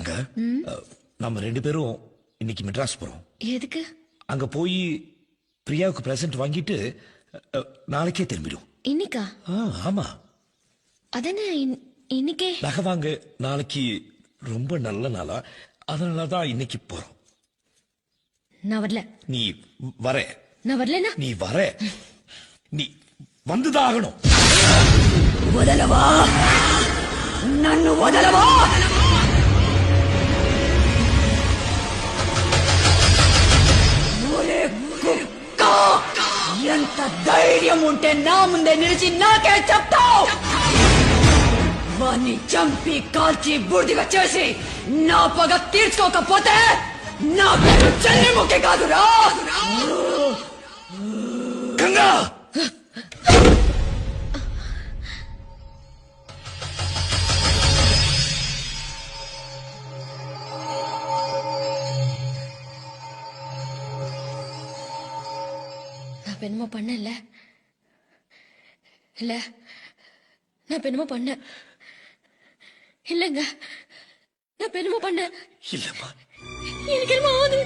கங்கா, நம்ம 2 பேரும் இன்னைக்கு மெட்ராஸ் போறோம். எதுக்கு? அங்க போய் பிரியாவுக்கு பிரசன்ட் வாங்கிட்டு நாளைக்கே திரும்பிடும். இன்னைக்கா? ஆமா. அதானே இன்னைக்கே. நகை வாங்க நாளைக்கு ரொம்ப நல்ல நாளா, அதனாலதான் இன்னைக்கு போறோம். நான் வரல. நீ வர. நான் வரலனா? நீ வர. நீ வந்துதான் ஆகணும். వదలవా నన్ను వదలవా ఎంత ధైర్యం ఉంటే నా ముందే నిలిచి నాకే చెప్తావు వాణ్ణి చంపి కాల్చి బూడిదిగా చేసి నా పగ తీర్చుకోకపోతే నా పేరు చెల్లిముఖి కాదురా గంగా, நான் என்னமோ பண்ணல. இல்ல, நான் என்னமோ பண்ண இல்லங்க. நான் என்னமோ பண்ண. இல்லம்மா, எனக்கு என்னமோ ஆகுது.